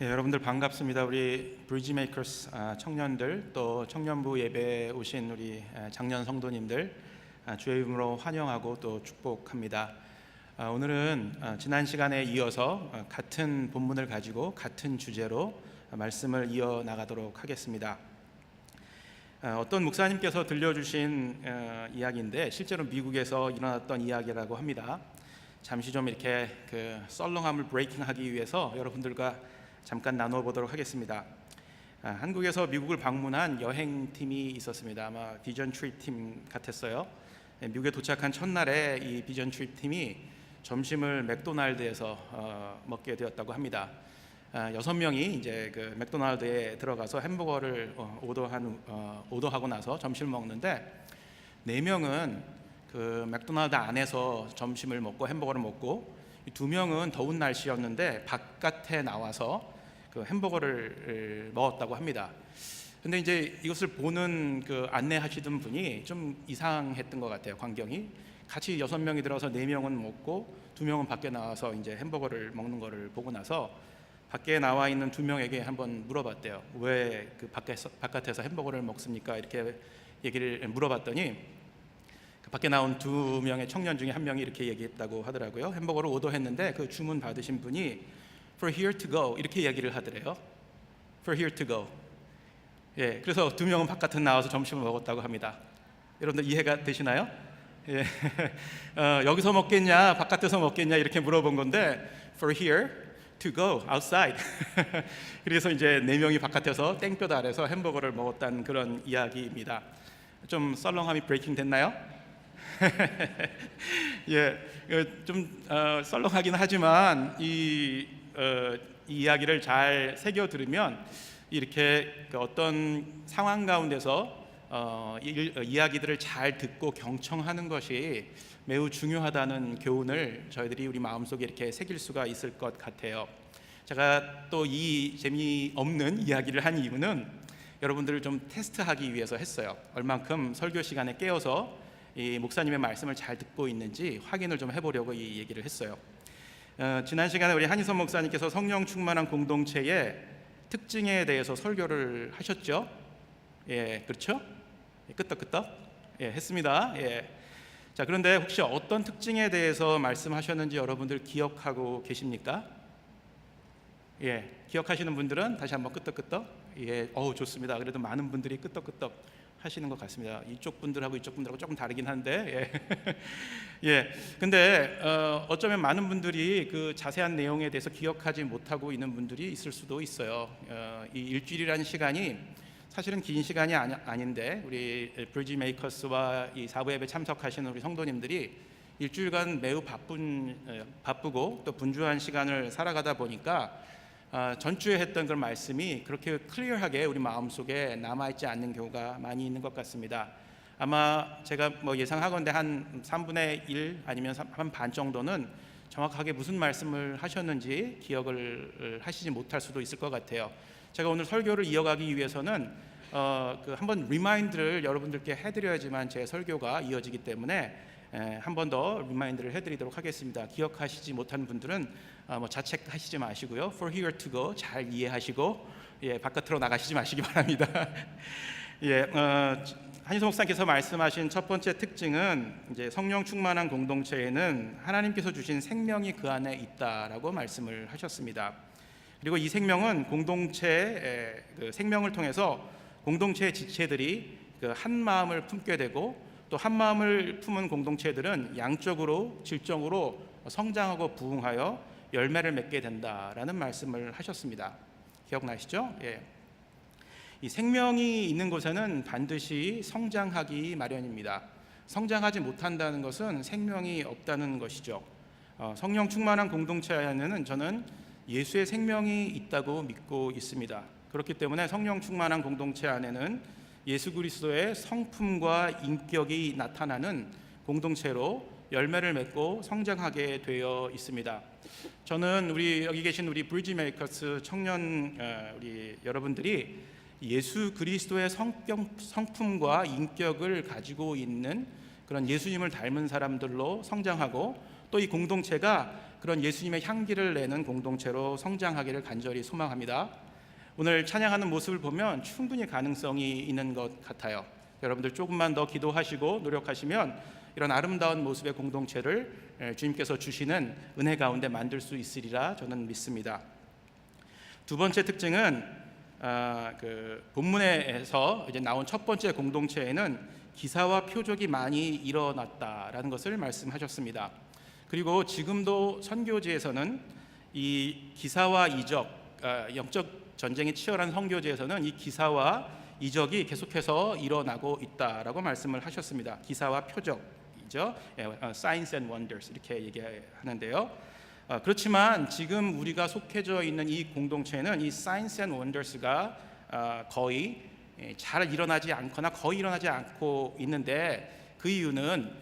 여러분들 반갑습니다. 우리 브리지 메이커스 청년들, 또 청년부 예배에 오신 우리 장년 성도님들 주의 이름으로 환영하고 또 축복합니다. 오늘은 지난 시간에 이어서 같은 본문을 가지고 같은 주제로 말씀을 이어나가도록 하겠습니다. 어떤 목사님께서 들려주신 이야기인데 실제로 미국에서 일어났던 이야기라고 합니다. 잠시 좀 이렇게 썰렁함을 브레이킹하기 위해서 여러분들과 잠깐 나눠보도록 하겠습니다. 한국에서 미국을 방문한 여행팀이 있었습니다. 아마 비전 트립 팀 같았어요. 미국에 도착한 첫날에 이 비전 트립 팀이 점심을 맥도날드에서 먹게 되었다고 합니다. 6명이 이제 맥도날드에 들어가서 햄버거를 오더하고 나서 점심을 먹는데 4명은 맥도날드 안에서 점심을 먹고 햄버거를 먹고 2명은 더운 날씨였는데 바깥에 나와서 햄버거를 먹었다고 합니다. 근데 이제 이것을 보는 안내하시던 분이 좀 이상했던 것 같아요. 광경이 같이 6명이 들어서 4명은 먹고 2명은 밖에 나와서 이제 햄버거를 먹는 거를 보고 나서 밖에 나와 있는 2명에게 한번 물어봤대요. 왜 바깥에서 햄버거를 먹습니까? 이렇게 얘기를 물어봤더니 밖에 나온 2명의 청년 중에 1명이 이렇게 얘기했다고 하더라고요. 햄버거를 오더했는데 그 주문 받으신 분이 For here to go 이렇게 얘기를 하더래요. For here to go. 그래서 2명은 바깥에 나와서 점심을 먹었다고 합니다. 여러분들 이해가 되시나요? 여기서 먹겠냐, 바깥에서 먹겠냐 이렇게 물어본 건데 For here to go outside. 그래서 이제 4명이 바깥에서 땡볕 아래서 햄버거를 먹었다는 그런 이야기입니다. 좀 썰렁함이 브레이킹 됐나요? 좀 썰렁하긴 하지만 이 이야기를 잘 새겨 들으면 이렇게 어떤 상황 가운데서 이야기들을 잘 듣고 경청하는 것이 매우 중요하다는 교훈을 저희들이 우리 마음속에 이렇게 새길 수가 있을 것 같아요. 제가 또 이 재미없는 이야기를 한 이유는 여러분들을 좀 테스트하기 위해서 했어요. 얼만큼 설교 시간에 깨어서 이 목사님의 말씀을 잘 듣고 있는지 확인을 좀 해보려고 이 얘기를 했어요. 지난 시간에 우리 한희선 목사님께서 성령 충만한 공동체의 특징에 대해서 설교를 하셨죠? 그렇죠? 끄떡끄떡 했습니다. 자, 그런데 혹시 어떤 특징에 대해서 말씀하셨는지 여러분들 기억하고 계십니까? 기억하시는 분들은 다시 한번 끄떡끄떡. 좋습니다. 그래도 많은 분들이 끄떡끄떡 하시는 것 같습니다. 이쪽 분들하고 이쪽 분들하고 조금 다르긴 한데, 근데 어쩌면 많은 분들이 그 자세한 내용에 대해서 기억하지 못하고 있는 분들이 있을 수도 있어요. 이 일주일이라는 시간이 사실은 긴 시간이 아닌데 우리 브리지 메이커스와 이 사부 예배 참석하시는 우리 성도님들이 일주일간 매우 바쁘고 또 분주한 시간을 살아가다 보니까 전주에 했던 그런 말씀이 그렇게 클리어하게 우리 마음속에 남아있지 않는 경우가 많이 있는 것 같습니다. 아마 제가 예상하건대 한 3분의 1 아니면 한 반 정도는 정확하게 무슨 말씀을 하셨는지 기억을 하시지 못할 수도 있을 것 같아요. 제가 오늘 설교를 이어가기 위해서는 한번 리마인드를 여러분들께 해드려야지만 제 설교가 이어지기 때문에 한 번 더 리마인드를 해드리도록 하겠습니다. 기억하시지 못한 분들은 자책하시지 마시고요. For here to go 잘 이해하시고 바깥으로 나가시지 마시기 바랍니다. 한희선 목사님께서 말씀하신 첫 번째 특징은 이제 성령 충만한 공동체에는 하나님께서 주신 생명이 그 안에 있다라고 말씀을 하셨습니다. 그리고 이 생명은 공동체의 생명을 통해서 공동체의 지체들이 한 마음을 품게 되고 또 한 마음을 품은 공동체들은 양적으로 질적으로 성장하고 부흥하여 열매를 맺게 된다라는 말씀을 하셨습니다. 기억나시죠? 이 생명이 있는 곳에는 반드시 성장하기 마련입니다. 성장하지 못한다는 것은 생명이 없다는 것이죠. 성령 충만한 공동체 안에는 저는 예수의 생명이 있다고 믿고 있습니다. 그렇기 때문에 성령 충만한 공동체 안에는 예수 그리스도의 성품과 인격이 나타나는 공동체로 열매를 맺고 성장하게 되어 있습니다. 저는 여기 계신 우리 브리지 메이커스 청년 우리 여러분들이 예수 그리스도의 성품과 인격을 가지고 있는 그런 예수님을 닮은 사람들로 성장하고 또 이 공동체가 그런 예수님의 향기를 내는 공동체로 성장하기를 간절히 소망합니다. 오늘 찬양하는 모습을 보면 충분히 가능성이 있는 것 같아요. 여러분들 조금만 더 기도하시고 노력하시면 이런 아름다운 모습의 공동체를 주님께서 주시는 은혜 가운데 만들 수 있으리라 저는 믿습니다. 두 번째 특징은 본문에서 이제 나온 첫 번째 공동체에는 기사와 표적이 많이 일어났다라는 것을 말씀하셨습니다. 그리고 지금도 선교지에서는 이 기사와 이적, 영적 전쟁이 치열한 선교지에서는 이 기사와 이적이 계속해서 일어나고 있다라고 말씀을 하셨습니다. 기사와 표적이죠. Signs and wonders 이렇게 얘기하는데요. 그렇지만 지금 우리가 속해져 있는 이 공동체는 이 Signs and wonders가 거의 잘 일어나지 않거나 거의 일어나지 않고 있는데, 그 이유는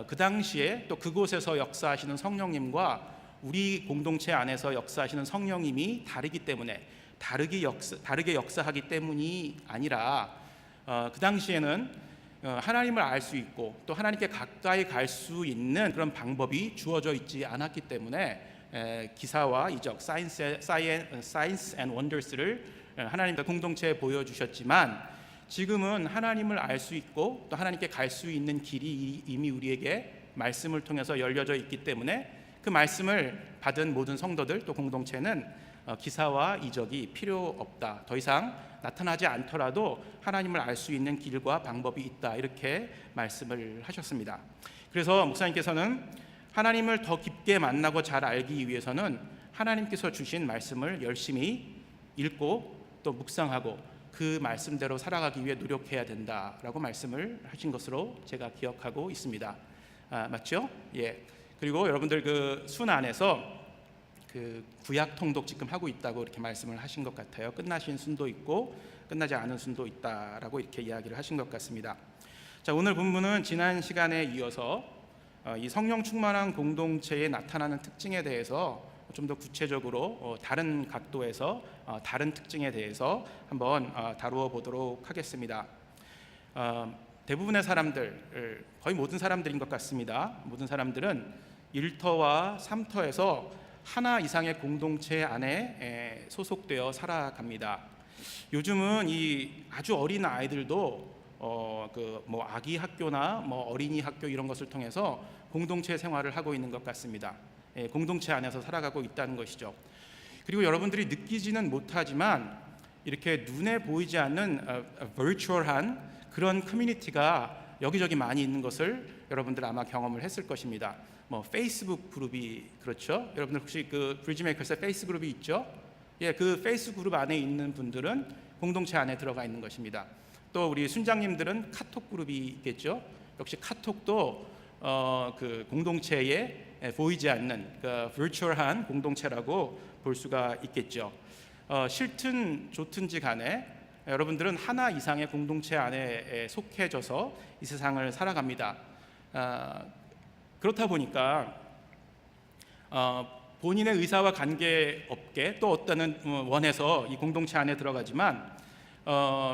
그 당시에 또 그곳에서 역사하시는 성령님과 우리 공동체 안에서 역사하시는 성령님이 다르기 때문에, 다르게 역사하기 때문이 아니라 그 당시에는 하나님을 알 수 있고 또 하나님께 가까이 갈 수 있는 그런 방법이 주어져 있지 않았기 때문에 기사와 이적, Signs and Wonders를 하나님과 공동체에 보여주셨지만, 지금은 하나님을 알 수 있고 또 하나님께 갈 수 있는 길이 이미 우리에게 말씀을 통해서 열려져 있기 때문에 그 말씀을 받은 모든 성도들 또 공동체는 기사와 이적이 필요 없다, 더 이상 나타나지 않더라도 하나님을 알 수 있는 길과 방법이 있다, 이렇게 말씀을 하셨습니다. 그래서 목사님께서는 하나님을 더 깊게 만나고 잘 알기 위해서는 하나님께서 주신 말씀을 열심히 읽고 또 묵상하고 그 말씀대로 살아가기 위해 노력해야 된다라고 말씀을 하신 것으로 제가 기억하고 있습니다. 맞죠? 예. 그리고 여러분들 그 순 안에서 그 구약 통독 지금 하고 있다고 이렇게 말씀을 하신 것 같아요. 끝나신 순도 있고 끝나지 않은 순도 있다라고 이렇게 이야기를 하신 것 같습니다. 자, 오늘 본문은 지난 시간에 이어서 이 성령 충만한 공동체에 나타나는 특징에 대해서 좀 더 구체적으로 다른 각도에서 다른 특징에 대해서 한번 다루어 보도록 하겠습니다. 대부분의 사람들, 거의 모든 사람들인 것 같습니다. 모든 사람들은 1터와 3터에서 하나 이상의 공동체 안에 소속되어 살아갑니다. 요즘은 이 아주 어린 아이들도 뭐 아기 학교나 뭐 어린이 학교 이런 것을 통해서 공동체 생활을 하고 있는 것 같습니다. 공동체 안에서 살아가고 있다는 것이죠. 그리고 여러분들이 느끼지는 못하지만 이렇게 눈에 보이지 않는 virtual한 그런 커뮤니티가 여기저기 많이 있는 것을 여러분들 아마 경험을 했을 것입니다. 뭐 페이스북 그룹이 그렇죠. 여러분들 혹시 그 브리지메이커스의 페이스 그룹이 있죠? 예, 그 페이스 그룹 안에 있는 분들은 공동체 안에 들어가 있는 것입니다. 또 우리 순장님들은 카톡 그룹이 있겠죠. 역시 카톡도 그 공동체에 보이지 않는 그 virtual한 공동체라고 볼 수가 있겠죠. 싫든 좋든지 간에 여러분들은 하나 이상의 공동체 안에 속해져서 이 세상을 살아갑니다. 그렇다 보니까 본인의 의사와 관계없게 또 어떤 원해서 이 공동체 안에 들어가지만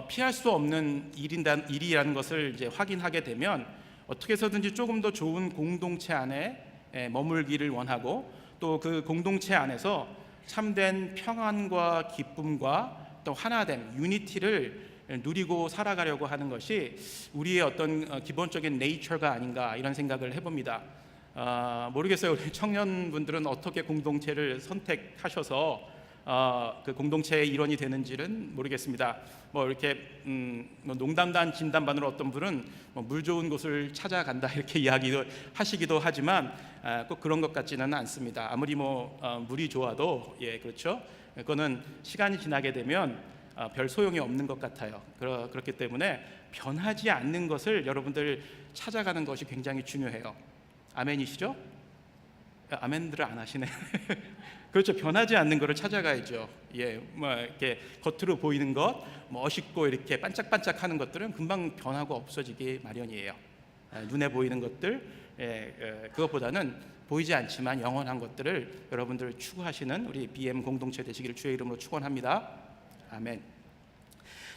피할 수 없는 일이라는 것을 이제 확인하게 되면 어떻게 해서든지 조금 더 좋은 공동체 안에 머물기를 원하고 또 그 공동체 안에서 참된 평안과 기쁨과 또 하나됨, 유니티를 누리고 살아가려고 하는 것이 우리의 어떤 기본적인 네이처가 아닌가, 이런 생각을 해봅니다. 모르겠어요. 우리 청년분들은 어떻게 공동체를 선택하셔서 그 공동체의 일원이 되는지는 모르겠습니다. 뭐 이렇게 뭐 농담반 진담반으로 어떤 분은 뭐 물 좋은 곳을 찾아간다 이렇게 이야기도 하시기도 하지만 꼭 그런 것 같지는 않습니다. 아무리 뭐 물이 좋아도 그렇죠. 그거는 시간이 지나게 되면 별 소용이 없는 것 같아요. 그렇기 때문에 변하지 않는 것을 여러분들 찾아가는 것이 굉장히 중요해요. 아멘이시죠? 아멘들을 안 하시네. 그렇죠. 변하지 않는 것을 찾아가야죠. 뭐 이렇게 겉으로 보이는 것, 멋있고 이렇게 반짝반짝하는 것들은 금방 변하고 없어지기 마련이에요. 눈에 보이는 것들, 그것보다는 보이지 않지만 영원한 것들을 여러분들 추구하시는 우리 BM 공동체 되시기를 주의 이름으로 축원합니다. 아멘.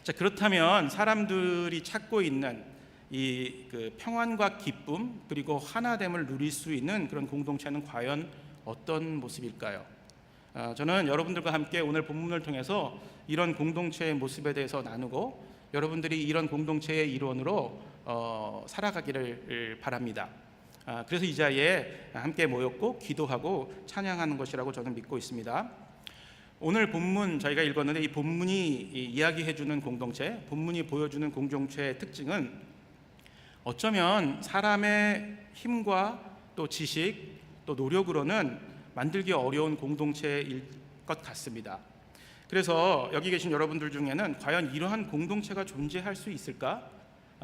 자, 그렇다면 사람들이 찾고 있는 이 그 평안과 기쁨 그리고 하나됨을 누릴 수 있는 그런 공동체는 과연 어떤 모습일까요? 저는 여러분들과 함께 오늘 본문을 통해서 이런 공동체의 모습에 대해서 나누고 여러분들이 이런 공동체의 일원으로 살아가기를 바랍니다. 그래서 이 자리에 함께 모였고 기도하고 찬양하는 것이라고 저는 믿고 있습니다. 오늘 본문 저희가 읽었는데 이 본문이 이야기해주는 공동체, 본문이 보여주는 공동체의 특징은 어쩌면 사람의 힘과 또 지식 또 노력으로는 만들기 어려운 공동체일 것 같습니다. 그래서 여기 계신 여러분들 중에는 과연 이러한 공동체가 존재할 수 있을까?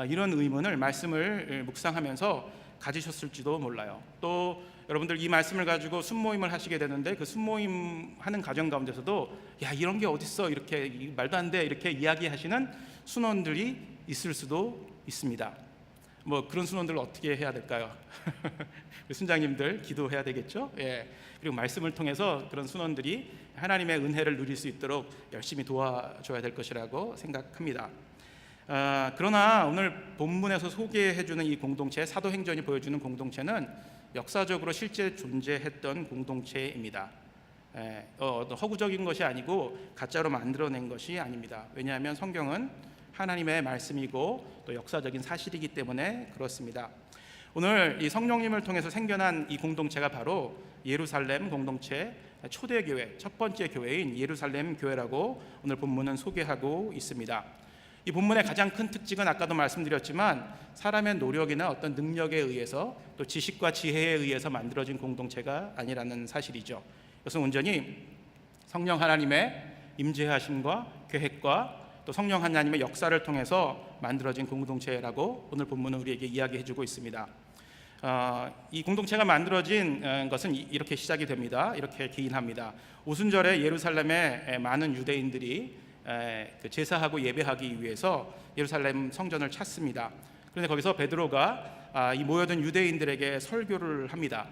이런 의문을 말씀을 묵상하면서 가지셨을지도 몰라요. 또 여러분들 이 말씀을 가지고 순모임을 하시게 되는데 그 순모임 하는 과정 가운데서도 야 이런 게 어딨어 이렇게 말도 안 돼 이렇게 이야기하시는 순원들이 있을 수도 있습니다. 뭐 그런 순원들을 어떻게 해야 될까요? 순장님들 기도해야 되겠죠? 예. 그리고 말씀을 통해서 그런 순원들이 하나님의 은혜를 누릴 수 있도록 열심히 도와줘야 될 것이라고 생각합니다. 그러나 오늘 본문에서 소개해주는 이 공동체, 사도행전이 보여주는 공동체는 역사적으로 실제 존재했던 공동체입니다. 허구적인 것이 아니고 가짜로 만들어낸 것이 아닙니다. 왜냐하면 성경은 하나님의 말씀이고 또 역사적인 사실이기 때문에 그렇습니다. 오늘 이 성령님을 통해서 생겨난 이 공동체가 바로 예루살렘 공동체 초대교회, 첫 번째 교회인 예루살렘 교회라고 오늘 본문은 소개하고 있습니다. 이 본문의 가장 큰 특징은 아까도 말씀드렸지만 사람의 노력이나 어떤 능력에 의해서 또 지식과 지혜에 의해서 만들어진 공동체가 아니라는 사실이죠. 이것은 온전히 성령 하나님의 임재하심과 계획과 또 성령 하나님의 역사를 통해서 만들어진 공동체라고 오늘 본문은 우리에게 이야기해주고 있습니다. 이 공동체가 만들어진 것은 이렇게 시작이 됩니다. 이렇게 기인합니다. 오순절에 예루살렘에 많은 유대인들이 제사하고 예배하기 위해서 예루살렘 성전을 찾습니다. 그런데 거기서 베드로가 이 모여든 유대인들에게 설교를 합니다.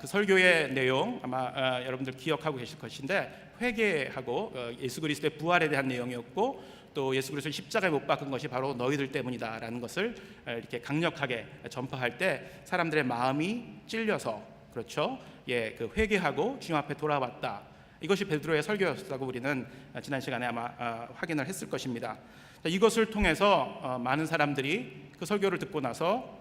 그 설교의 내용 아마 여러분들 기억하고 계실 것인데 회개하고 예수 그리스도의 부활에 대한 내용이었고 또 예수 그리스도를 십자가에 못 박은 것이 바로 너희들 때문이다라는 것을 이렇게 강력하게 전파할 때 사람들의 마음이 찔려서 그렇죠. 그 회개하고 주님 앞에 돌아왔다. 이것이 베드로의 설교였다고 우리는 지난 시간에 아마 확인을 했을 것입니다. 이것을 통해서 많은 사람들이 그 설교를 듣고 나서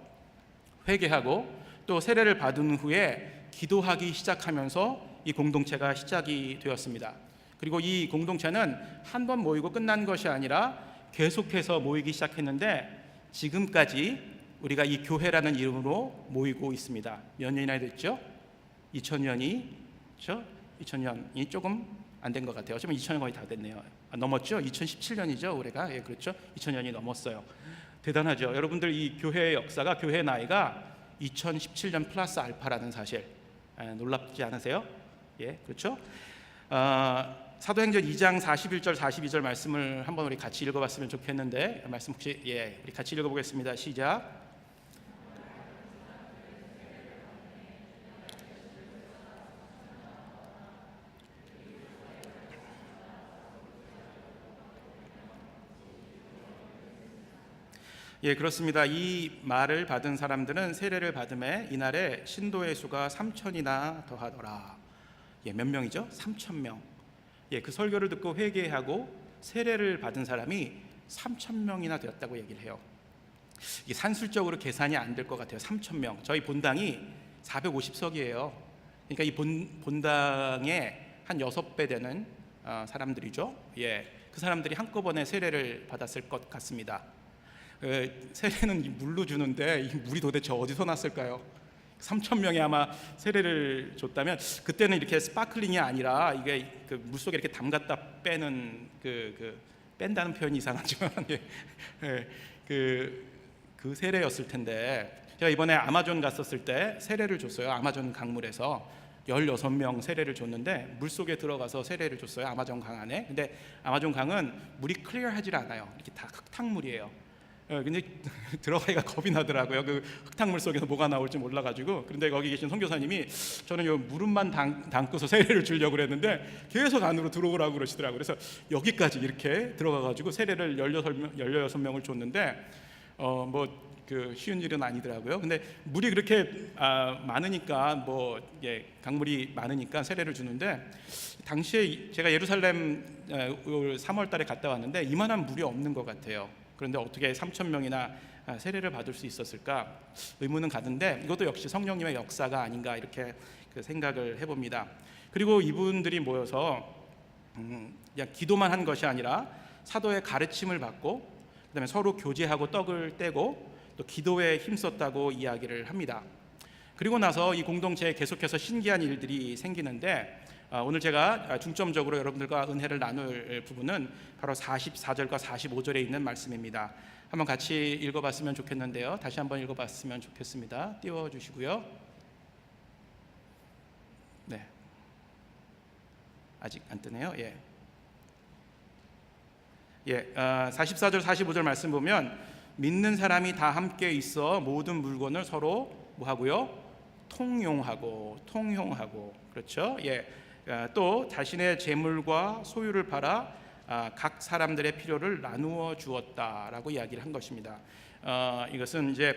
회개하고 또 세례를 받은 후에 기도하기 시작하면서 이 공동체가 시작이 되었습니다. 그리고 이 공동체는 한 번 모이고 끝난 것이 아니라 계속해서 모이기 시작했는데 지금까지 우리가 이 교회라는 이름으로 모이고 있습니다. 몇 년이나 됐죠? 2000년이 그렇죠? 2000년이 조금 안 된 것 같아요. 지금 2000년 거의 다 됐네요. 넘었죠? 2017년이죠 올해가. 예, 그렇죠? 2000년이 넘었어요. 대단하죠. 여러분들 이 교회의 역사가 교회 나이가 2017년 플러스 알파라는 사실 놀랍지 않으세요? 예, 그렇죠? 사도행전 2장 41절 42절 말씀을 한번 우리 같이 읽어봤으면 좋겠는데 말씀 혹시 우리 같이 읽어보겠습니다. 시작. 예, 그렇습니다. 이 말을 받은 사람들은 세례를 받음에 이날에 신도의 수가 3,000이나 더하더라. 몇 명이죠? 3,000명. 그 설교를 듣고 회개하고 세례를 받은 사람이 3,000명이나 되었다고 얘기를 해요. 이게 산술적으로 계산이 안 될 것 같아요. 3,000명. 저희 본당이 450석이에요. 그러니까 이 본당의 한 6배 되는 사람들이죠. 그 사람들이 한꺼번에 세례를 받았을 것 같습니다. 세례는 물로 주는데 이 물이 도대체 어디서 났을까요? 3,000명이 아마 세례를 줬다면 그때는 이렇게 스파클링이 아니라 이게 그 물속에 이렇게 담갔다 빼는 뺀다는 표현이 이상하지만 그 세례였을 텐데 제가 이번에 아마존 갔었을 때 세례를 줬어요. 아마존 강물에서 16명 세례를 줬는데 물속에 들어가서 세례를 줬어요. 아마존 강 안에. 근데 아마존 강은 물이 클리어하지 않아요. 이렇게 다 흙탕물이에요. 근데 들어가기가 겁이 나더라고요. 그 흙탕물 속에서 뭐가 나올지 몰라가지고. 그런데 거기 계신 선교사님이 저는 요 무릎만 담고서 세례를 주려고 그랬는데 계속 안으로 들어오라고 그러시더라고요. 그래서 여기까지 이렇게 들어가가지고 세례를 16명을 줬는데 그 쉬운 일은 아니더라고요. 근데 물이 그렇게 많으니까 강물이 많으니까 세례를 주는데, 당시에 제가 예루살렘 3월 달에 갔다 왔는데 이만한 물이 없는 것 같아요. 그런데 어떻게 3천 명이나 세례를 받을 수 있었을까 의문은 가는데, 이것도 역시 성령님의 역사가 아닌가 이렇게 그 생각을 해봅니다. 그리고 이분들이 모여서 그냥 기도만 한 것이 아니라 사도의 가르침을 받고, 그다음에 서로 교제하고 떡을 떼고 또 기도에 힘썼다고 이야기를 합니다. 그리고 나서 이 공동체에 계속해서 신기한 일들이 생기는데, 오늘 제가 중점적으로 여러분들과 은혜를 나눌 부분은 바로 44절과 45절에 있는 말씀입니다. 한번 같이 읽어봤으면 좋겠는데요. 다시 한번 읽어봤으면 좋겠습니다. 띄워주시고요. 네, 아직 안 뜨네요. 44절 45절 말씀 보면, 믿는 사람이 다 함께 있어 모든 물건을 서로 뭐하고요? 통용하고. 그렇죠? 또 자신의 재물과 소유를 팔아 각 사람들의 필요를 나누어 주었다라고 이야기를 한 것입니다. 이것은 이제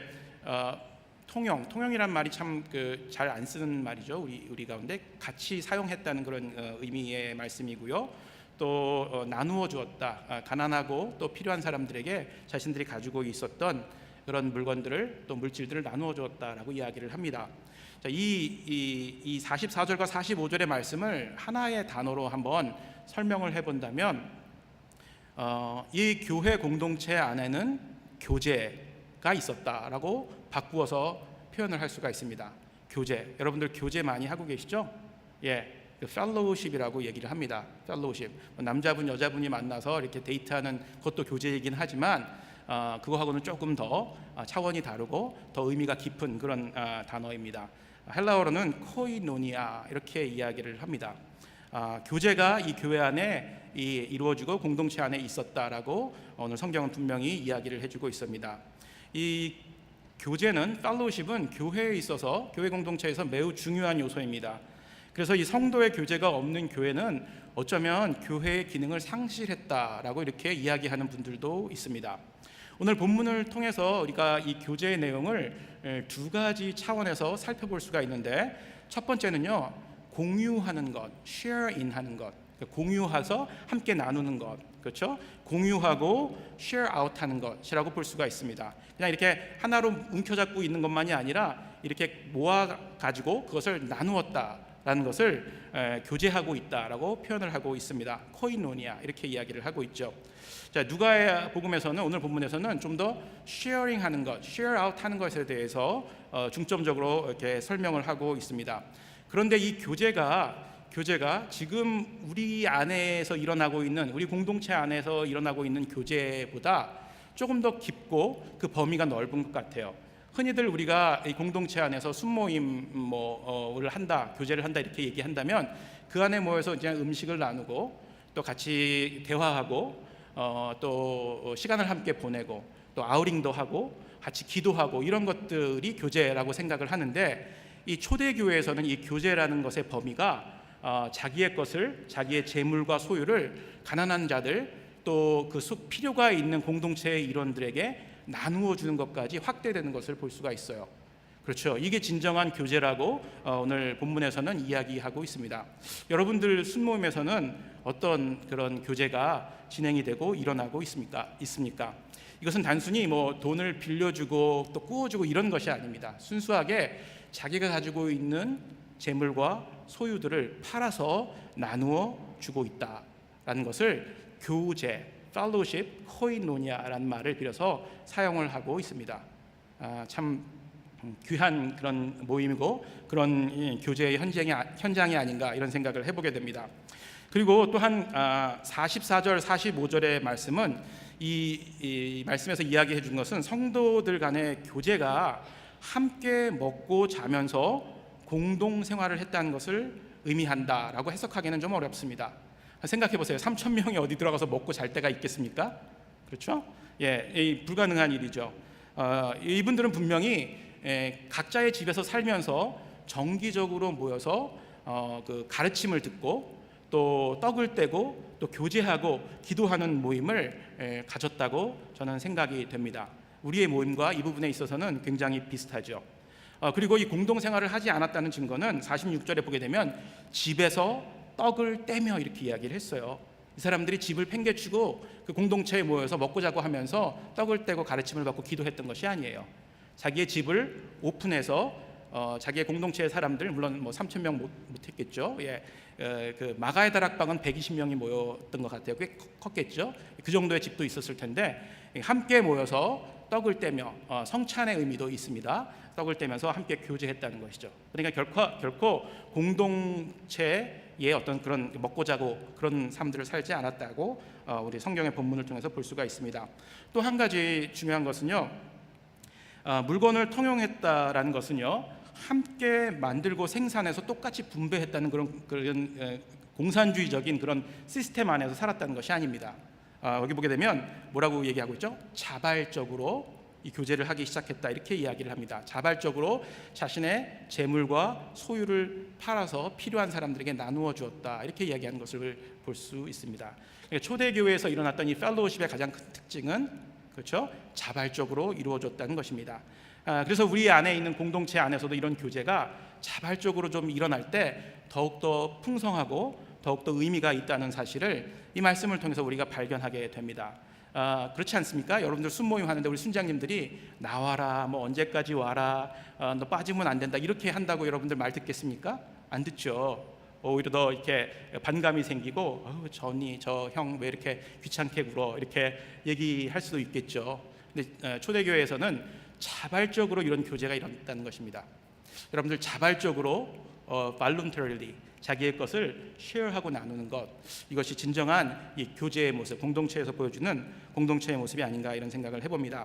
통용이란 말이 참 잘 안 쓰는 말이죠. 우리 가운데 같이 사용했다는 그런 의미의 말씀이고요. 또 나누어 주었다, 가난하고 또 필요한 사람들에게 자신들이 가지고 있었던 그런 물건들을, 또 물질들을 나누어 주었다라고 이야기를 합니다. 자, 이 44절과 45절의 말씀을 하나의 단어로 한번 설명을 해본다면, 이 교회 공동체 안에는 교제가 있었다라고 바꾸어서 표현을 할 수가 있습니다. 교제, 여러분들 교제 많이 하고 계시죠? 펠로우십이라고 얘기를 합니다. 펠로우십, 남자분 여자분이 만나서 이렇게 데이트하는 것도 교제이긴 하지만 그거하고는 조금 더 차원이 다르고 더 의미가 깊은 그런 단어입니다. 헬라어로는 코이노니아 이렇게 이야기를 합니다. 교제가 이 교회 안에 이루어지고 공동체 안에 있었다라고 오늘 성경은 분명히 이야기를 해주고 있습니다. 이 교제는, 펠로우십은 교회에 있어서, 교회 공동체에서 매우 중요한 요소입니다. 그래서 이 성도의 교제가 없는 교회는 어쩌면 교회의 기능을 상실했다라고 이렇게 이야기하는 분들도 있습니다. 오늘 본문을 통해서 우리가 이 교제의 내용을 두 가지 차원에서 살펴볼 수가 있는데, 첫 번째는요, 공유하는 것, share in 하는 것, 공유해서 함께 나누는 것, 그렇죠? 공유하고 share out 하는 것이라고 볼 수가 있습니다. 그냥 이렇게 하나로 움켜잡고 있는 것만이 아니라 이렇게 모아가지고 그것을 나누었다라는 것을 교제하고 있다라고 표현을 하고 있습니다. 코이노니아 이렇게 이야기를 하고 있죠. 자, 누가복음에서는, 오늘 본문에서는 좀 더 sharing 하는 것, share out 하는 것에 대해서 중점적으로 이렇게 설명을 하고 있습니다. 그런데 이 교제가 지금 우리 안에서 일어나고 있는, 우리 공동체 안에서 일어나고 있는 교제보다 조금 더 깊고 그 범위가 넓은 것 같아요. 흔히들 우리가 이 공동체 안에서 순모임을 한다, 교제를 한다 이렇게 얘기한다면, 그 안에 모여서 이제 음식을 나누고 또 같이 대화하고 또 시간을 함께 보내고 또 아우링도 하고 같이 기도하고 이런 것들이 교제라고 생각을 하는데, 이 초대교회에서는 이 교제라는 것의 범위가 자기의 것을, 자기의 재물과 소유를 가난한 자들, 또 그 필요가 있는 공동체의 일원들에게 나누어 주는 것까지 확대되는 것을 볼 수가 있어요. 그렇죠. 이게 진정한 교제라고 오늘 본문에서는 이야기하고 있습니다. 여러분들 순모임에서는 어떤 그런 교제가 진행이 되고 일어나고 있습니까? 이것은 단순히 돈을 빌려주고 또 꾸어주고 이런 것이 아닙니다. 순수하게 자기가 가지고 있는 재물과 소유들을 팔아서 나누어 주고 있다라는 것을 교제, 펠로우십, 코이노니아라는 말을 빌어서 사용을 하고 있습니다. 참 귀한 그런 모임이고 그런 교제의 현장이 아닌가 이런 생각을 해보게 됩니다. 그리고 또한 44절, 45절의 말씀은 이 말씀에서 이야기해 준 것은 성도들 간의 교제가 함께 먹고 자면서 공동 생활을 했다는 것을 의미한다라고 해석하기는 좀 어렵습니다. 생각해 보세요. 3천 명이 어디 들어가서 먹고 잘 때가 있겠습니까? 그렇죠? 불가능한 일이죠. 이분들은 분명히 각자의 집에서 살면서 정기적으로 모여서 그 가르침을 듣고 또 떡을 떼고 또 교제하고 기도하는 모임을 가졌다고 저는 생각이 됩니다. 우리의 모임과 이 부분에 있어서는 굉장히 비슷하죠. 그리고 이 공동생활을 하지 않았다는 증거는 46절에 보게 되면 집에서 떡을 떼며 이렇게 이야기를 했어요. 이 사람들이 집을 팽개치고 그 공동체에 모여서 먹고 자고 하면서 떡을 떼고 가르침을 받고 기도했던 것이 아니에요. 자기의 집을 오픈해서 자기의 공동체의 사람들, 물론 뭐 3,000명 못했겠죠. 그 마가의 다락방은 120명이 모였던 것 같아요. 꽤 컸겠죠. 그 정도의 집도 있었을 텐데 함께 모여서 떡을 떼며 성찬의 의미도 있습니다. 떡을 떼면서 함께 교제했다는 것이죠. 그러니까 결코 공동체의 어떤 그런 먹고 자고 그런 삶들을 살지 않았다고 우리 성경의 본문을 통해서 볼 수가 있습니다. 또 한 가지 중요한 것은요, 물건을 통용했다라는 것은요, 함께 만들고 생산해서 똑같이 분배했다는 그런 공산주의적인 그런 시스템 안에서 살았다는 것이 아닙니다. 여기 보게 되면 뭐라고 얘기하고 있죠? 자발적으로 이 교제를 하기 시작했다, 이렇게 이야기를 합니다. 자발적으로 자신의 재물과 소유를 팔아서 필요한 사람들에게 나누어 주었다, 이렇게 이야기하는 것을 볼 수 있습니다. 초대교회에서 일어났던 이 펠로우십의 가장 큰 특징은 그렇죠? 자발적으로 이루어졌다는 것입니다. 그래서 우리 안에 있는 공동체 안에서도 이런 교제가 자발적으로 좀 일어날 때 더욱더 풍성하고 더욱더 의미가 있다는 사실을 이 말씀을 통해서 우리가 발견하게 됩니다. 그렇지 않습니까? 여러분들 순모임 하는데 우리 순장님들이 나와라, 뭐 언제까지 와라, 너 빠지면 안 된다, 이렇게 한다고 여러분들 말 듣겠습니까? 안 듣죠. 오히려 더 이렇게 반감이 생기고 저 형 왜 이렇게 귀찮게 굴어, 이렇게 얘기할 수도 있겠죠. 근데 초대교회에서는 자발적으로 이런 교제가 일어났다는 것입니다. 여러분들 자발적으로 voluntarily 자기의 것을 쉐어하고 나누는 것, 이것이 진정한 이 교제의 모습, 공동체에서 보여주는 공동체의 모습이 아닌가, 이런 생각을 해봅니다.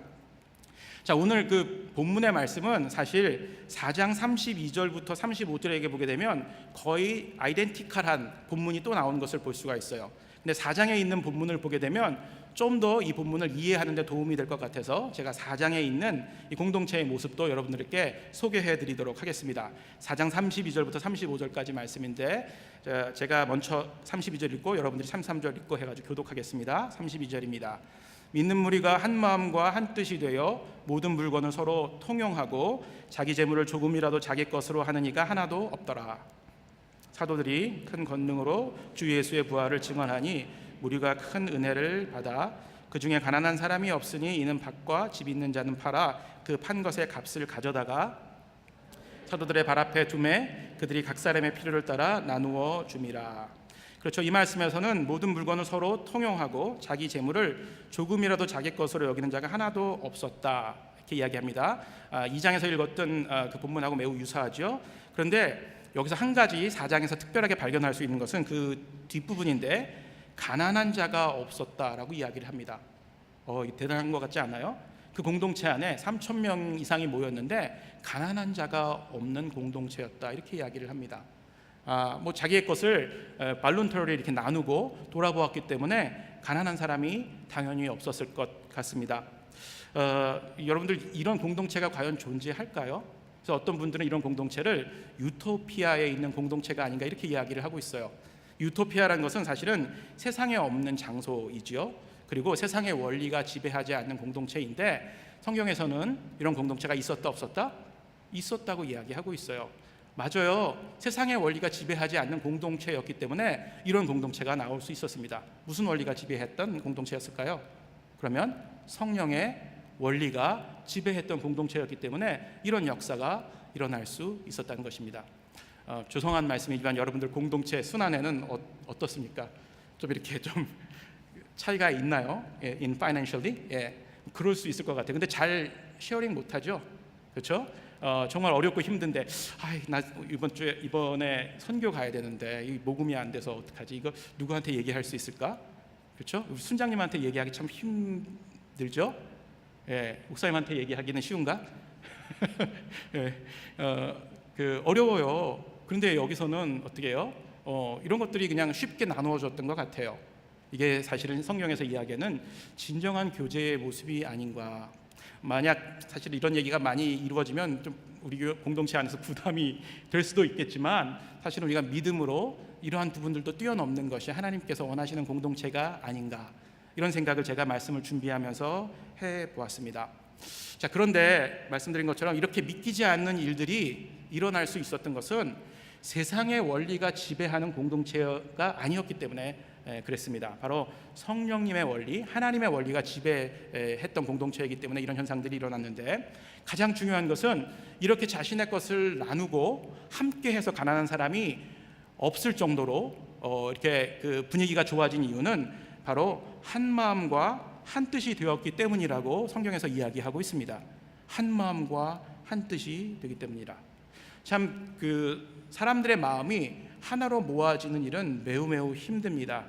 자, 오늘 그 본문의 말씀은 사실 4장 32절부터 35절에 보게 되면 거의 아이덴티컬한 본문이 또 나오는 것을 볼 수가 있어요. 근데 4장에 있는 본문을 보게 되면 좀 더 이 본문을 이해하는 데 도움이 될 것 같아서 제가 4장에 있는 이 공동체의 모습도 여러분들께 소개해 드리도록 하겠습니다. 4장 32절부터 35절까지 말씀인데 제가 먼저 32절 읽고 여러분들이 33절 읽고 해가지고 교독하겠습니다. 32절입니다. 믿는 무리가 한 마음과 한 뜻이 되어 모든 물건을 서로 통용하고 자기 재물을 조금이라도 자기 것으로 하는 이가 하나도 없더라. 사도들이 큰 권능으로 주 예수의 부활을 증언하니 무리가 큰 은혜를 받아 그 중에 가난한 사람이 없으니 이는 밭과 집 있는 자는 팔아 그 판 것의 값을 가져다가 사도들의 발 앞에 두매 그들이 각 사람의 필요를 따라 나누어 줌이라. 그렇죠. 이 말씀에서는 모든 물건을 서로 통용하고 자기 재물을 조금이라도 자기 것으로 여기는 자가 하나도 없었다, 이렇게 이야기합니다. 2장에서 읽었던 그 본문하고 매우 유사하죠. 그런데 여기서 한 가지 4장에서 특별하게 발견할 수 있는 것은 그 뒷부분인데 가난한 자가 없었다라고 이야기를 합니다. 대단한 것 같지 않아요? 그 공동체 안에 3,000명 이상이 모였는데 가난한 자가 없는 공동체였다, 이렇게 이야기를 합니다. 뭐 자기의 것을 발론터리 이렇게 나누고 돌아보았기 때문에 가난한 사람이 당연히 없었을 것 같습니다. 여러분들 이런 공동체가 과연 존재할까요? 그래서 어떤 분들은 이런 공동체를 유토피아에 있는 공동체가 아닌가, 이렇게 이야기를 하고 있어요. 유토피아라는 것은 사실은 세상에 없는 장소이지요. 그리고 세상의 원리가 지배하지 않는 공동체인데 성경에서는 이런 공동체가 있었다 없었다? 있었다고 이야기하고 있어요. 맞아요. 세상의 원리가 지배하지 않는 공동체였기 때문에 이런 공동체가 나올 수 있었습니다. 무슨 원리가 지배했던 공동체였을까요? 그러면 성령의 원리가 지배했던 공동체였기 때문에 이런 역사가 일어날 수 있었다는 것입니다. 죄송한 말씀이지만 여러분들 공동체 순환에는 어떻습니까? 좀 이렇게 좀 차이가 있나요? in financially? 그럴 수 있을 것 같아요. 근데 잘 쉐어링 못하죠, 그렇죠? 정말 어렵고 힘든데, 나 이번에 선교 가야 되는데 이 모금이 안 돼서 어떡하지? 이거 누구한테 얘기할 수 있을까? 그렇죠? 순장님한테 얘기하기 참 힘들죠? 목사님한테 얘기하기는 쉬운가? 어려워요. 그런데 여기서는 어떻게 해요? 이런 것들이 그냥 쉽게 나누어졌던 것 같아요. 이게 사실은 성경에서 이야기하는 진정한 교제의 모습이 아닌가. 만약 사실 이런 얘기가 많이 이루어지면 좀 우리 공동체 안에서 부담이 될 수도 있겠지만 사실은 우리가 믿음으로 이러한 부분들도 뛰어넘는 것이 하나님께서 원하시는 공동체가 아닌가, 이런 생각을 제가 말씀을 준비하면서 해보았습니다. 자, 그런데 말씀드린 것처럼 이렇게 믿기지 않는 일들이 일어날 수 있었던 것은 세상의 원리가 지배하는 공동체가 아니었기 때문에 그랬습니다. 바로 성령님의 원리, 하나님의 원리가 지배했던 공동체이기 때문에 이런 현상들이 일어났는데, 가장 중요한 것은 이렇게 자신의 것을 나누고 함께해서 가난한 사람이 없을 정도로 이렇게 그 분위기가 좋아진 이유는 바로 한 마음과 한 뜻이 되었기 때문이라고 성경에서 이야기하고 있습니다. 한 마음과 한 뜻이 되기 때문이라. 참 그 사람들의 마음이 하나로 모아지는 일은 매우 힘듭니다.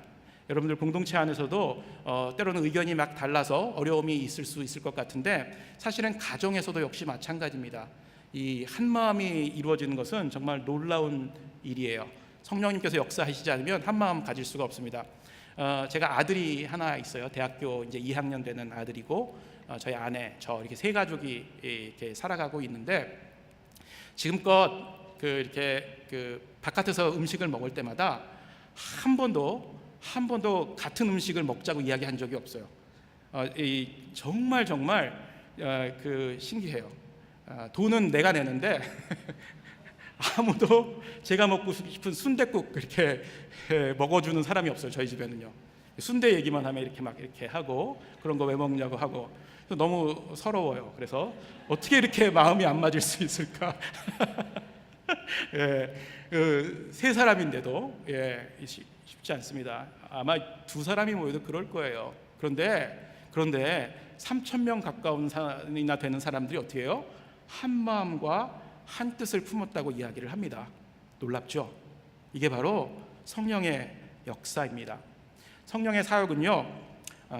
여러분들 공동체 안에서도 때로는 의견이 막 달라서 어려움이 있을 수 있을 것 같은데, 사실은 가정에서도 역시 마찬가지입니다. 이 한 마음이 이루어지는 것은 정말 놀라운 일이에요. 성령님께서 역사하시지 않으면 한 마음 가질 수가 없습니다. 제가 아들이 하나 있어요. 대학교 이제 2학년 되는 아들이고, 저희 아내, 저 이렇게 세 가족이 이렇게 살아가고 있는데, 지금껏 이렇게 바깥에서 음식을 먹을 때마다 한 번도 같은 음식을 먹자고 이야기한 적이 없어요. 정말 신기해요. 돈은 내가 내는데 아무도 제가 먹고 싶은 순댓국 그렇게 먹어주는 사람이 없어요. 저희 집에는요. 순대 얘기만 하면 이렇게 하고, 그런 거 왜 먹냐고 하고, 너무 서러워요. 그래서 어떻게 이렇게 마음이 안 맞을 수 있을까? 세 사람인데도 쉽지 않습니다. 아마 두 사람이 모여도 그럴 거예요. 그런데 3,000명 가까운 이나 되는 사람들이 어떻게 해요? 한 마음과 한 뜻을 품었다고 이야기를 합니다. 놀랍죠? 이게 바로 성령의 역사입니다. 성령의 사역은요,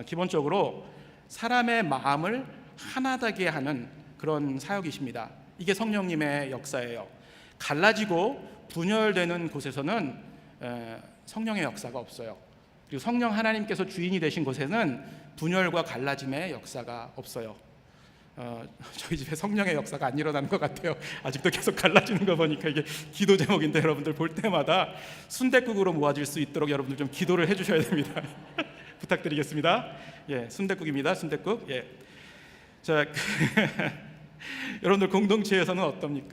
기본적으로 사람의 마음을 하나되게 하는 그런 사역이십니다. 이게 성령님의 역사예요. 갈라지고 분열되는 곳에서는 성령의 역사가 없어요. 그리고 성령 하나님께서 주인이 되신 곳에는 분열과 갈라짐의 역사가 없어요. 저희 집에 성령의 역사가 안 일어나는 것 같아요. 아직도 계속 갈라지는 거 보니까 이게 기도 제목인데, 여러분들 볼 때마다 순댓국으로 모아질 수 있도록 여러분들 좀 기도를 해주셔야 됩니다. 부탁드리겠습니다. 순댓국입니다. 순댓국. 자, 여러분들 공동체에서는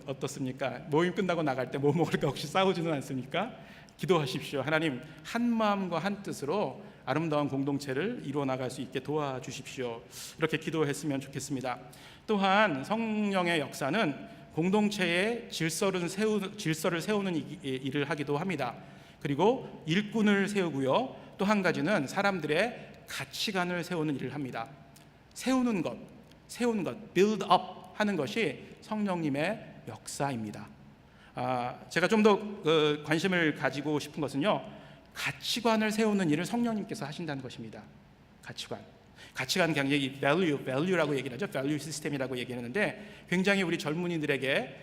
어떻습니까? 모임 끝나고 나갈 때 뭐 먹을까 혹시 싸우지는 않습니까? 기도하십시오. 하나님, 한 마음과 한 뜻으로 아름다운 공동체를 이루어 나갈 수 있게 도와주십시오. 이렇게 기도했으면 좋겠습니다. 또한 성령의 역사는 공동체의 질서를 세우는 일을 하기도 합니다. 그리고 일꾼을 세우고요, 또 한 가지는 사람들의 가치관을 세우는 일을 합니다. 세우는 것, build up 하는 것이 성령님의 역사입니다. 제가 좀 더 관심을 가지고 싶은 것은요, 가치관을 세우는 일을 성령님께서 하신다는 것입니다. 가치관 굉장히 value라고 얘기를 하죠. value 시스템이라고 얘기하는데, 굉장히 우리 젊은이들에게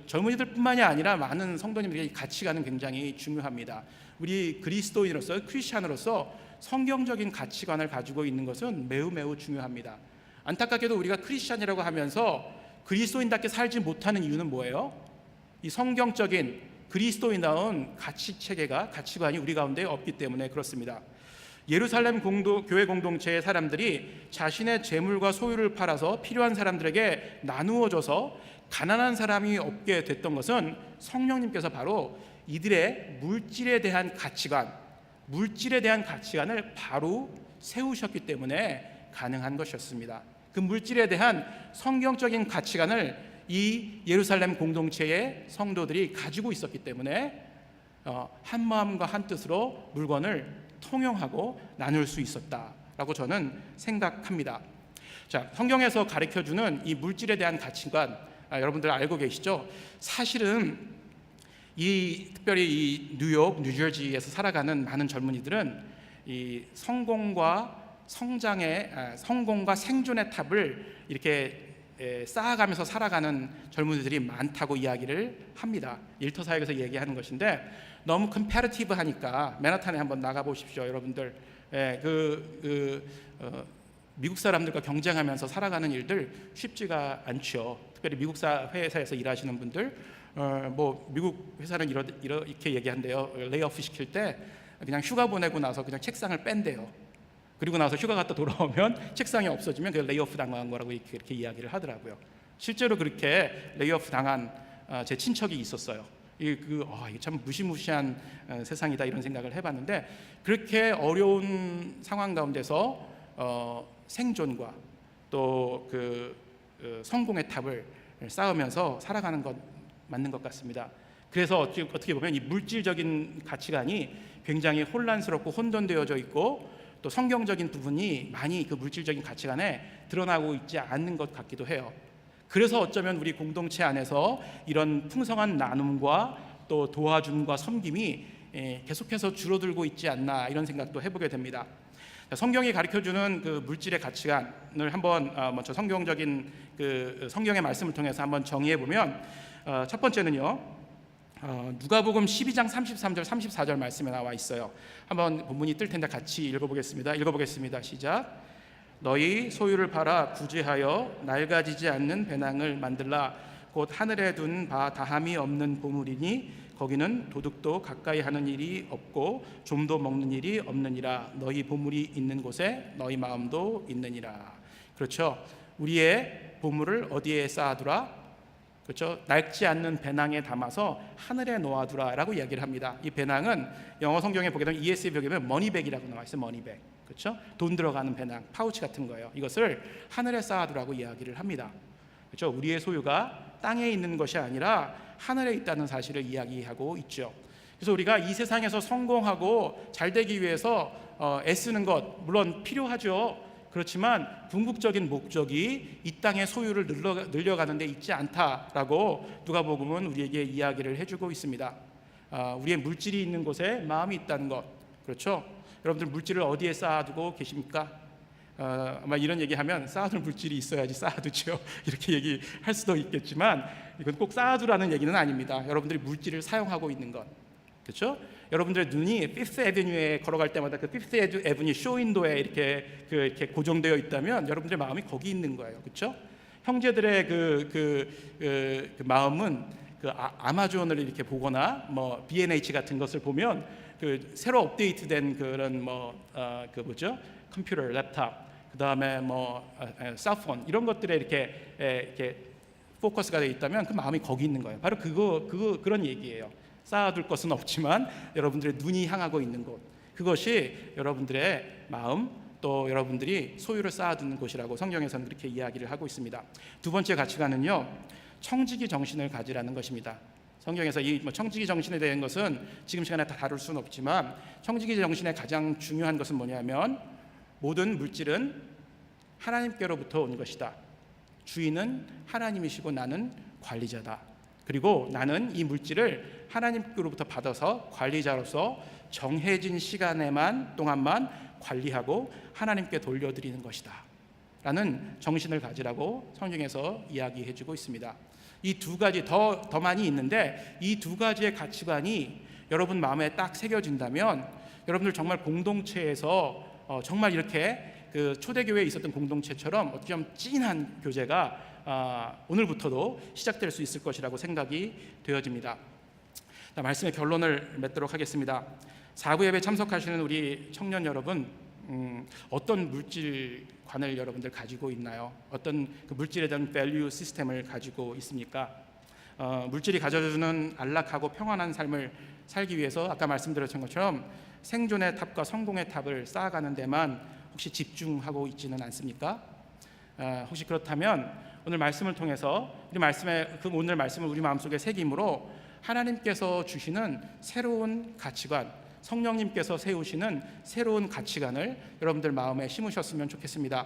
젊은이들뿐만이 아니라 많은 성도님들에게 이 가치관은 굉장히 중요합니다. 우리 그리스도인으로서, 크리스찬으로서 성경적인 가치관을 가지고 있는 것은 매우 중요합니다. 안타깝게도 우리가 크리스찬이라고 하면서 그리스도인답게 살지 못하는 이유는 뭐예요? 이 성경적인 그리스도인다운 가치관이 우리 가운데 없기 때문에 그렇습니다. 예루살렘 교회 공동체의 사람들이 자신의 재물과 소유를 팔아서 필요한 사람들에게 나누어줘서 가난한 사람이 없게 됐던 것은 성령님께서 바로 이들의 물질에 대한 가치관을 바로 세우셨기 때문에 가능한 것이었습니다. 그 물질에 대한 성경적인 가치관을 이 예루살렘 공동체의 성도들이 가지고 있었기 때문에 한 마음과 한 뜻으로 물건을 통용하고 나눌 수 있었다라고 저는 생각합니다. 자, 성경에서 가르쳐주는 이 물질에 대한 가치관, 여러분들 알고 계시죠? 사실은 특별히 이 뉴욕, 뉴저지에서 살아가는 많은 젊은이들은 이 성공과 생존의 탑을 이렇게 쌓아가면서 살아가는 젊은이들이 많다고 이야기를 합니다. 일터사역에서 얘기하는 것인데, 너무 컴패러티브하니까 맨하탄에 한번 나가보십시오, 여러분들. 미국 사람들과 경쟁하면서 살아가는 일들 쉽지가 않죠. 특별히 미국 회사에서 일하시는 분들, 미국 회사는 이렇게 얘기한대요. 레이오프 시킬 때 그냥 휴가 보내고 나서 그냥 책상을 뺀대요. 그리고 나서 휴가 갔다 돌아오면 책상이 없어지면 그 레이오프 당한 거라고 이렇게 이야기를 하더라고요. 실제로 그렇게 레이오프 당한 제 친척이 있었어요. 이게 참 무시무시한 세상이다 이런 생각을 해봤는데, 그렇게 어려운 상황 가운데서 생존과 또 성공의 탑을 쌓으면서 살아가는 것 맞는 것 같습니다. 그래서 어떻게 보면 이 물질적인 가치관이 굉장히 혼란스럽고 혼돈되어져 있고, 또 성경적인 부분이 많이 그 물질적인 가치관에 드러나고 있지 않는 것 같기도 해요. 그래서 어쩌면 우리 공동체 안에서 이런 풍성한 나눔과 또 도와줌과 섬김이 계속해서 줄어들고 있지 않나 이런 생각도 해보게 됩니다. 성경이 가르쳐주는 그 물질의 가치관을 한번 먼저 성경적인 성경의 말씀을 통해서 한번 정의해 보면, 첫 번째는요, 누가복음 12장 33절 34절 말씀에 나와 있어요. 한번 본문이 뜰 텐데 같이 읽어보겠습니다. 시작. 너희 소유를 팔아 구제하여 낡아지지 않는 배낭을 만들라. 곧 하늘에 둔 바 다함이 없는 보물이니 거기는 도둑도 가까이 하는 일이 없고 좀도 먹는 일이 없느니라. 너희 보물이 있는 곳에 너희 마음도 있느니라. 그렇죠. 우리의 보물을 어디에 쌓아두라? 그렇죠. 낡지 않는 배낭에 담아서 하늘에 놓아두라라고 이야기를 합니다. 이 배낭은 영어 성경에 보게 되면 ESV에 보게 되면 머니백이라고 나와 있어요. 머니백. 그렇죠. 돈 들어가는 배낭, 파우치 같은 거예요. 이것을 하늘에 쌓아두라고 이야기를 합니다. 그렇죠. 우리의 소유가 땅에 있는 것이 아니라 하늘에 있다는 사실을 이야기하고 있죠. 그래서 우리가 이 세상에서 성공하고 잘 되기 위해서 애쓰는 것 물론 필요하죠. 그렇지만 궁극적인 목적이 이 땅의 소유를 늘려가는 데 있지 않다라고 누가복음은 우리에게 이야기를 해주고 있습니다. 우리의 물질이 있는 곳에 마음이 있다는 것. 그렇죠? 여러분들 물질을 어디에 쌓아두고 계십니까? 아마 이런 얘기하면 쌓아둘 물질이 있어야지 쌓아두죠. 이렇게 얘기할 수도 있겠지만 이건 꼭 쌓아두라는 얘기는 아닙니다. 여러분들이 물질을 사용하고 있는 것. 그렇죠? 여러분들의 눈이 피프스 애비뉴에 걸어갈 때마다 그 피프스 애비뉴 쇼윈도에 이렇게 고정되어 있다면 여러분들의 마음이 거기 있는 거예요. 그렇죠? 형제들의 그 마음은 아마존을 이렇게 보거나 뭐 B&H 같은 것을 보면 새로 업데이트된 그런 컴퓨터, 랩탑, 그다음에 셀폰 이런 것들에 이렇게 포커스가 되어 있다면 그 마음이 거기 있는 거예요. 바로 그런 얘기예요. 쌓아둘 것은 없지만 여러분들의 눈이 향하고 있는 곳, 그것이 여러분들의 마음, 또 여러분들이 소유를 쌓아두는 곳이라고 성경에서는 그렇게 이야기를 하고 있습니다. 두 번째 가치관은요, 청지기 정신을 가지라는 것입니다. 성경에서 이 청지기 정신에 대한 것은 지금 시간에 다 다룰 수는 없지만, 청지기 정신의 가장 중요한 것은 뭐냐면, 모든 물질은 하나님께로부터 온 것이다. 주인은 하나님이시고 나는 관리자다. 그리고 나는 이 물질을 하나님께로부터 받아서 관리자로서 정해진 시간에만 동안만 관리하고 하나님께 돌려드리는 것이다 라는 정신을 가지라고 성경에서 이야기해주고 있습니다. 이 두 가지 더 많이 있는데, 이 두 가지의 가치관이 여러분 마음에 딱 새겨진다면 여러분들 정말 공동체에서 정말 이렇게 그 초대교회에 있었던 공동체처럼 어떻게 보면 찐한 교제가 오늘부터도 시작될 수 있을 것이라고 생각이 되어집니다. 말씀의 결론을 맺도록 하겠습니다. 4부 예배 참석하시는 우리 청년 여러분, 어떤 물질관을 여러분들 가지고 있나요? 어떤 그 물질에 대한 밸류 시스템을 가지고 있습니까? 물질이 가져주는 안락하고 평안한 삶을 살기 위해서 아까 말씀드렸던 것처럼 생존의 탑과 성공의 탑을 쌓아가는 데만 혹시 집중하고 있지는 않습니까? 혹시 그렇다면 오늘 말씀을 통해서 오늘 말씀을 우리 마음속에 새김으로 하나님께서 주시는 새로운 가치관, 성령님께서 세우시는 새로운 가치관을 여러분들 마음에 심으셨으면 좋겠습니다.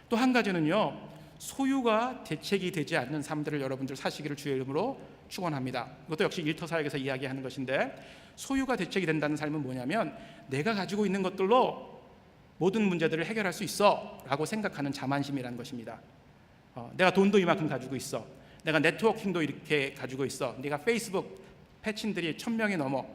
또 한 가지는요, 소유가 대책이 되지 않는 삶들을 여러분들 사시기를 주의 이름으로 축원합니다. 이것도 역시 일터사역에서 이야기하는 것인데, 소유가 대책이 된다는 삶은 뭐냐면 내가 가지고 있는 것들로 모든 문제들을 해결할 수 있어 라고 생각하는 자만심이라는 것입니다. 내가 돈도 이만큼 가지고 있어, 내가 네트워킹도 이렇게 가지고 있어, 내가 페이스북 패친들이 1000명이 넘어,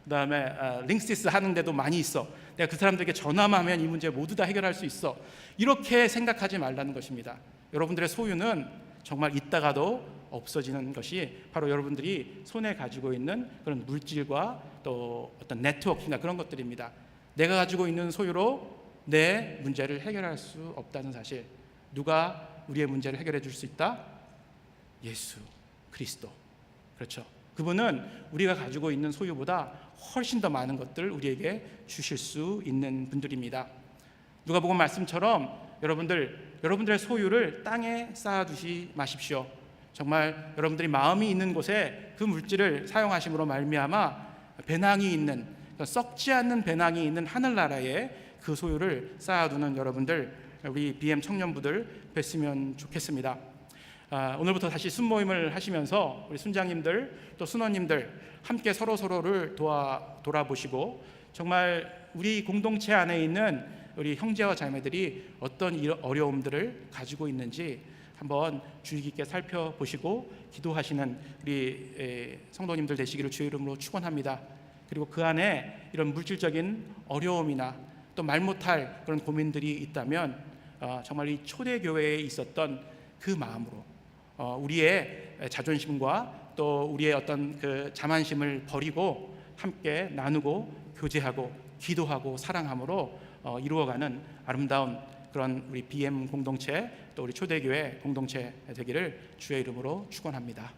그 다음에 링시스 하는데도 많이 있어, 내가 그 사람들에게 전화만 하면 이 문제 모두 다 해결할 수 있어, 이렇게 생각하지 말라는 것입니다. 여러분들의 소유는 정말 있다가도 없어지는 것이 바로 여러분들이 손에 가지고 있는 그런 물질과 또 어떤 네트워킹이나 그런 것들입니다. 내가 가지고 있는 소유로 내 문제를 해결할 수 없다는 사실. 누가 우리의 문제를 해결해 줄 수 있다? 예수 그리스도. 그렇죠. 그분은 우리가 가지고 있는 소유보다 훨씬 더 많은 것들을 우리에게 주실 수 있는 분들입니다. 누가복음 말씀처럼 여러분들의 소유를 땅에 쌓아두지 마십시오. 정말 여러분들이 마음이 있는 곳에 그 물질을 사용하심으로 말미암아 배낭이 있는, 썩지 않는 배낭이 있는 하늘나라에 그 소유를 쌓아두는 여러분들, 우리 BM 청년부들 뵀으면 좋겠습니다. 오늘부터 다시 순모임을 하시면서 우리 순장님들 또 순원님들 함께 서로를 돌아보시고 정말 우리 공동체 안에 있는 우리 형제와 자매들이 어떤 어려움들을 가지고 있는지 한번 주의 깊게 살펴보시고 기도하시는 우리 성도님들 되시기를 주의 이름으로 축원합니다. 그리고 그 안에 이런 물질적인 어려움이나 또 말 못할 그런 고민들이 있다면 정말 이 초대교회에 있었던 그 마음으로 우리의 자존심과 또 우리의 어떤 그 자만심을 버리고 함께 나누고 교제하고 기도하고 사랑함으로 이루어가는 아름다운 그런 우리 BM 공동체 또 우리 초대교회 공동체 되기를 주의 이름으로 축원합니다.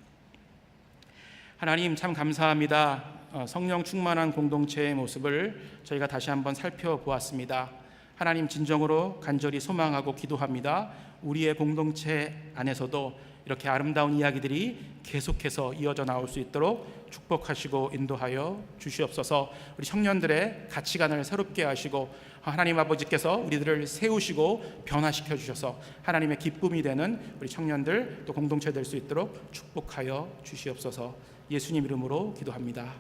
하나님 참 감사합니다. 성령 충만한 공동체의 모습을 저희가 다시 한번 살펴보았습니다. 하나님 진정으로 간절히 소망하고 기도합니다. 우리의 공동체 안에서도 이렇게 아름다운 이야기들이 계속해서 이어져 나올 수 있도록 축복하시고 인도하여 주시옵소서. 우리 청년들의 가치관을 새롭게 하시고 하나님 아버지께서 우리들을 세우시고 변화시켜 주셔서 하나님의 기쁨이 되는 우리 청년들 또 공동체 될 수 있도록 축복하여 주시옵소서. 예수님 이름으로 기도합니다.